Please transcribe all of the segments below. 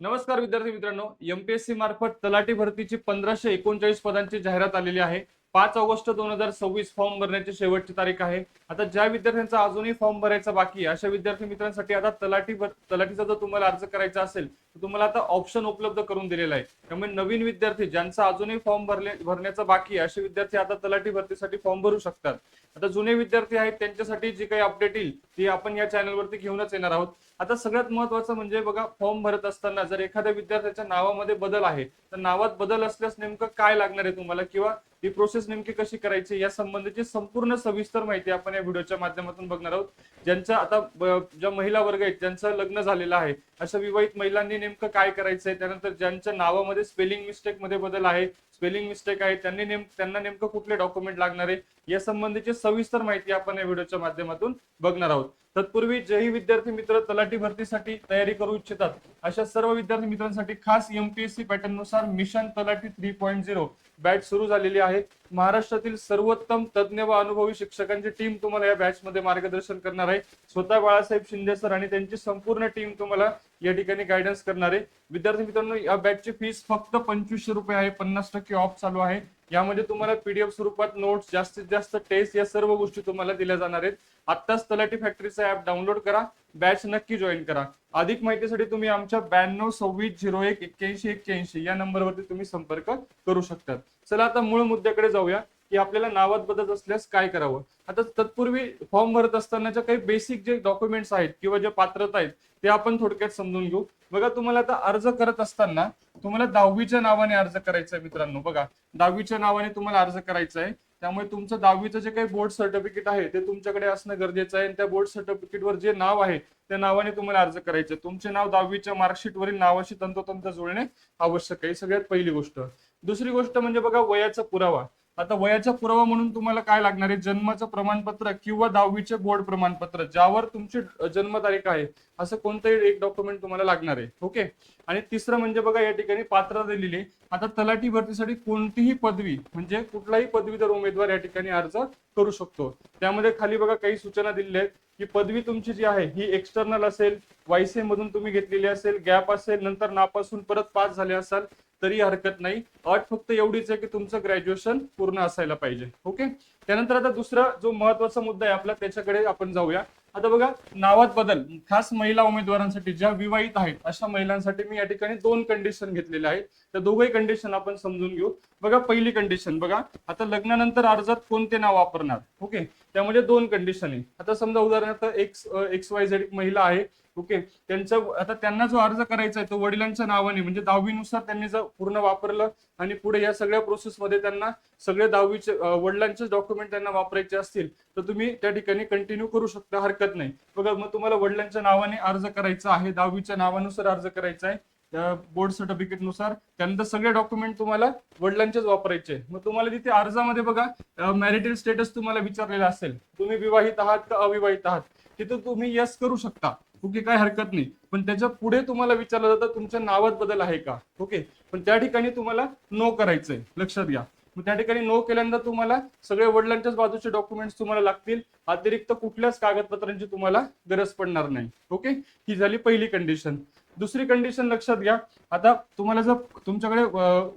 नमस्कार विद्यार्थी मित्रांनो, एमपीएससी मार्फत तलाठी भरतीची 1539 पदांची जाहिरात आलेली आहे. 5 ऑगस्ट 2026 फॉर्म भरण्याची शेवटची तारीख आहे. आता ज्या विद्यार्थ्यांचा अजूनही फॉर्म भरायचा बाकी आहे अशा विद्यार्थी मित्रांसाठी आता तलाठीचा जर तुम्हाला अर्ज करायचा असेल तर तुम्हाला आता ऑप्शन उपलब्ध करून दिलेला आहे. त्यामुळे नवीन विद्यार्थी ज्यांचा अजूनही फॉर्म भरण्याचा बाकी आहे असे विद्यार्थी आता तलाठी भरतीसाठी फॉर्म भरू शकतात. आता जुने विद्यार्थी आहेत त्यांच्यासाठी जी काही अपडेट येईल ती आपण या चॅनलवरती घेऊनच येणार आहोत. आता सगळ्यात महत्वाचं म्हणजे बघा, फॉर्म भरत असताना जर एखाद्या विद्यार्थ्याच्या नावामध्ये बदल आहे तर नावात बदल असल्यास नेमकं काय लागणार आहे तुम्हाला किंवा ही प्रोसेस नेमकी कशी करायची या संबंधीची संपूर्ण सविस्तर माहिती आपण या व्हिडिओच्या माध्यमातून बघणार आहोत. ज्यांच्या आता ज्या महिला वर्ग आहेत ज्यांचं लग्न झालेलं आहे अशा विवाहित महिलांनी नेमकं काय करायचंय, त्यानंतर ज्यांच्या नावामध्ये स्पेलिंग मिस्टेक मध्ये बदल आहे, स्पेलिंग मिस्टेक आहे, त्यांना नेमकं कुठले डॉक्युमेंट लागणार आहे या संबंधीची सविस्तर माहिती आपण या व्हिडिओच्या माध्यमातून बघणार आहोत. तत्पूर्वी जेही विद्यार्थी मित्र तलाठी भरतीसाठी तयारी करू इच्छितात अशा सर्व विद्यार्थी मित्रांसाठी खास एमपीएससी पॅटर्न नुसार मिशन तलाठी 3.0 बॅच सुरू झालेली आहे. महाराष्ट्रातील सर्वोत्तम तज्ज्ञ व अनुभवी शिक्षकांची टीम तुम्हाला या बॅच मध्ये मार्गदर्शन करणार आहे. स्वतः बाळासाहेब शिंदे सर आणि त्यांची संपूर्ण टीम तुम्हाला या ठिकाणी गायडन्स करणार आहे. विद्यार्थी मित्रांनो, या बॅचची फीस फक्त 2500 रुपये आहे. 50% ऑफ चालू आहे. यामध्ये तुम्हाला पीडीएफ स्वरूपात नोट्स, जास्तीत जास्त टेस्ट या सर्व गोष्टी तुम्हाला दिल्या जाणार आहेत. आत्ताच तलाठी फॅक्टरीचा ऍप डाउनलोड करा, बॅच नक्की जॉईन करा. अधिक माहितीसाठी तुम्ही आमच्या 9226018181 या नंबरवरती तुम्ही संपर्क करू शकता. चला आता मूळ मुद्द्याकडे जाऊया की आपल्याला नावात बदल असल्यास काय करावं. आता तत्पूर्वी फॉर्म भरत असतानाच्या काही बेसिक जे डॉक्युमेंट्स आहेत किंवा जे पात्रता आहेत ते आपण थोडक्यात समजून घेऊ. बघा, तुम्हाला आता अर्ज करत असताना तुम्हाला 10वीच्या नावाने अर्ज करायचा आहे मित्रांनो. बघा, 10वीच्या नावाने तुम्हाला अर्ज करायचा आहे. त्यामुळे तुमचं 10वीचं जे काही बोर्ड सर्टिफिकेट आहे ते तुमच्याकडे असणं गरजेचं आहे. आणि त्या बोर्ड सर्टिफिकेटवर जे नाव आहे त्या नावाने तुम्हाला अर्ज करायचे. तुमचे नाव 10वीच्या मार्कशीट वरील नावाशी तंतोतंत जुळणे आवश्यक आहे, सगळ्यात पहिली गोष्ट. दुसरी गोष्ट म्हणजे बघा, वयाचा पुरावा. आता वयाचा पुरावा म्हणून तुम्हाला काय लागणार आहे, जन्माचं प्रमाणपत्र किंवा 10वीचे बोर्ड प्रमाणपत्र ज्यावर तुमची जन्मतारीख आहे असं कोणतंही एक डॉक्युमेंट तुम्हाला लागणार आहे. ओके. आणि तिसरं म्हणजे बघा, या ठिकाणी पात्रता दिलेली. आता तलाठी भरतीसाठी कोणतीही पदवी म्हणजे कुठलाही पदवीधर उमेदवार या ठिकाणी अर्ज करू शकतो. त्यामध्ये खाली बघा काही सूचना दिलेल्या आहेत की पदवी तुमची जी आहे ही एक्सटर्नल असेल, वायसीए मधून तुम्ही घेतलेली असेल, गॅप असेल, नंतर नापासून परत पास झाले असाल तरी हरकत नाही. अट फक्त एवढीच आहे की तुमचं ग्रॅज्युएशन पूर्ण असायला पाहिजे. ओके. त्यानंतर आता दुसरा जो महत्वाचा मुद्दा आहे आपला त्याच्याकडे आपण जाऊया. आता बघा, नावात बदल खास महिला उमेदवारांसाठी ज्या विवाहित आहेत अशा महिलांसाठी मी या ठिकाणी 2 कंडिशन घेतलेल्या आहेत. त्या दोघही कंडिशन आपण समजून घेऊ. बघा, पहिली कंडिशन बघा, आता लग्नानंतर अर्जात कोणते नाव वापरणार. ओके. त्यामध्ये 2 कंडिशन आहे. आता समजा उदाहरणार्थ XYZ महिला आहे. ओके. त्यांना जो अर्ज करायचा आहे तो वडिलांच्या नावाने म्हणजे 10वी नुसार त्यांनी जर पूर्ण वापरलं आणि पुढे या सगळ्या प्रोसेसमध्ये त्यांना सगळे 10वीचे वडिलांचे डॉक्युमेंट त्यांना वापरायचे असतील तर तुम्ही त्या ठिकाणी कंटिन्यू करू शकता, हरकत नाही. बघा, मग तुम्हाला वडिलांच्या नावाने अर्ज करायचा आहे, 10वीच्या नावानुसार अर्ज करायचा आहे बोर्ड सर्टिफिकेट नुसार. त्यानंतर सगळे डॉक्युमेंट तुम्हाला वडिलांचेच वापरायचे. मग तुम्हाला तिथे अर्जामध्ये बघा मॅरिटल स्टेटस तुम्हाला विचारलेला असेल, तुम्ही विवाहित आहात का अविवाहित आहात, तिथे तुम्ही यस करू शकता. ओके, काय हरकत नाही. पण त्याच्या पुढे तुम्हाला विचारलं जातं तुमच्या नावात बदल आहे का. ओके. पण त्या ठिकाणी तुम्हाला नो करायचंय, लक्षात घ्या. मग त्या ठिकाणी नो केल्यानंतर तुम्हाला सगळे वडिलांच्याच बाजूचे डॉक्युमेंट्स तुम्हाला लागतील, अतिरिक्त कुठल्याच कागदपत्रांची तुम्हाला गरज पडणार नाही. ओके. ही झाली पहिली कंडिशन. दुसरी कंडिशन लक्षात घ्या. आता तुम्हाला जर तुमच्याकडे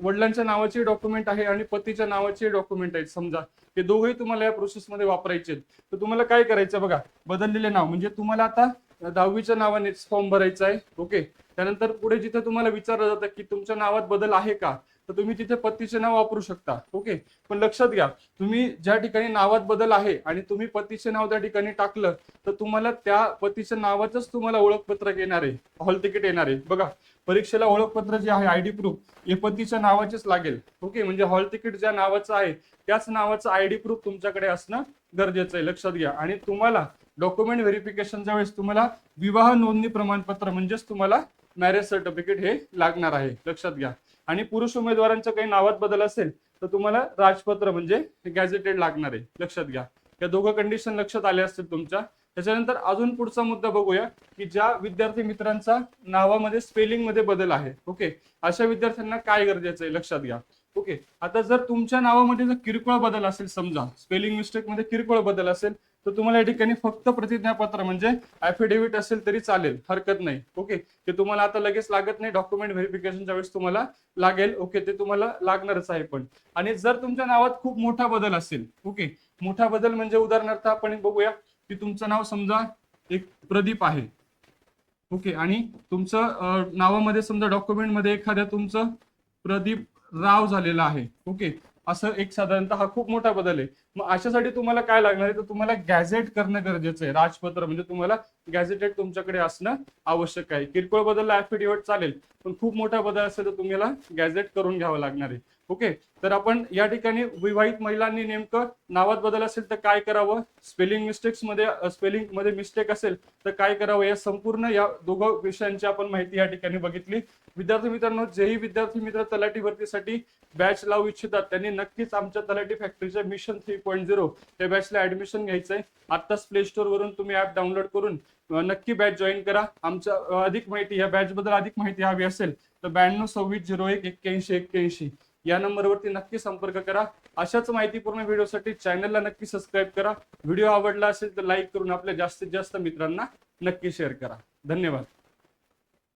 वडिलांच्या नावाचे डॉक्युमेंट आहे आणि पतीच्या नावाचे डॉक्युमेंट आहेत, समजा हे दोघंही तुम्हाला या प्रोसेसमध्ये वापरायचे आहेत, तर तुम्हाला काय करायचं बघा, बदललेले नाव म्हणजे तुम्हाला आता 10वीच्या नावाने फॉर्म भरायचा आहे. ओके. त्यानंतर पुढे जिथे तुम्हाला विचारलं जातं की तुमच्या नावात बदल आहे का, तर तुम्ही तिथे पतीचे नाव वापरू शकता. ओके. पण लक्षात घ्या, तुम्ही ज्या ठिकाणी नावात बदल आहे आणि तुम्ही पतीचे नाव त्या ठिकाणी टाकलं तर तुम्हाला त्या पतीच्या नावाचंच तुम्हाला ओळखपत्र येणार आहे, हॉल तिकीट येणार आहे. बघा, परीक्षेला ओळखपत्र जे आहे आयडी प्रूफ हे पतीच्या नावाचेच लागेल. ओके. म्हणजे हॉल तिकीट ज्या नावाचं आहे त्याच नावाचं आयडी प्रूफ तुमच्याकडे असणं गरजेचं आहे, लक्षात घ्या. आणि तुम्हाला डॉक्युमेंट व्हेरिफिकेशनच्या वेळेस तुम्हाला विवाह नोंदणी प्रमाणपत्र म्हणजेच तुम्हाला मॅरेज सर्टिफिकेट हे लागणार आहे, लक्षात घ्या. आणि पुरुष उमेदवारांच्या काही नावात बदल असेल तर तुम्हाला राजपत्र म्हणजे गॅझेटेड लागणार आहे, लक्षात घ्या. या दोघं कंडिशन लक्षात आले असतील तुमच्या. त्याच्यानंतर अजून पुढचा मुद्दा बघूया की ज्या विद्यार्थी मित्रांचा नावामध्ये स्पेलिंग मध्ये बदल आहे. ओके. अशा विद्यार्थ्यांना काय गरजेचं आहे, लक्षात घ्या. ओके, आता जर तुमच्या नावामध्ये जर किरकोळ बदल असेल, समजा स्पेलिंग मिस्टेक मध्ये किरकोळ बदल असेल, तर तुम्हाला या ठिकाणी फक्त प्रतिज्ञापत्र म्हणजे ऍफिडेव्हिट असेल तरी चालेल, हरकत नाही. ओके, ते तुम्हाला आता लगेच लागत नाही, डॉक्युमेंट व्हेरिफिकेशनच्या वेळेस तुम्हाला लागेल. ओके, ते तुम्हाला लागणारच आहे. पण आणि जर तुमच्या नावात खूप मोठा बदल असेल, ओके, मोठा बदल म्हणजे उदाहरणार्थ आपण एक बघूया की तुमचं नाव समजा एक प्रदीप आहे. ओके, आणि तुमचं नावामध्ये समजा डॉक्युमेंटमध्ये एखाद्या तुमचं प्रदीप राव झालेला आहे. ओके, असं एक साधारणतः हा खूप मोठा बदल आहे. मग अशासाठी तुम्हाला काय लागणार आहे, तर तुम्हाला गॅझेट करणं गरजेचं आहे. राजपत्र म्हणजे तुम्हाला गॅझेटेड तुमच्याकडे असणं आवश्यक आहे. किरकोळ बदलला ऍफिडेव्हिट चालेल, पण खूप मोठा बदल असेल तर तुम्हाला गॅझेट करून घ्यावं लागणार आहे. ओके, तर आपण या ठिकाणी विवाहित महिलांनी नेमकं नावात बदल असेल तर काय करावं, स्पेलिंग मध्ये मिस्टेक असेल तर काय करावं, या संपूर्ण या दोघं विषयांची आपण माहिती या ठिकाणी बघितली. विद्यार्थी मित्रांनो, जेही विद्यार्थी मित्र तलाठी भरतीसाठी बॅच लावू इच्छितात त्यांनी नक्कीच आमच्या तलाठी फॅक्टरीच्या मिशन 3.0 या बॅचला ऍडमिशन घ्यायचंय. आत्ताच प्ले स्टोर वरून तुम्ही ऍप डाउनलोड करून नक्की बॅच जॉईन करा. आमच्या अधिक माहिती, या बॅच बद्दल अधिक माहिती हवी असेल तर 9226018181 या नंबरवरती नक्की संपर्क करा. अशाच माहितीपूर्ण व्हिडिओसाठी चॅनलला नक्की सबस्क्राईब करा. व्हिडिओ आवडला असेल तर लाईक करून आपल्या जास्तीत जास्त मित्रांना नक्की शेअर करा. धन्यवाद.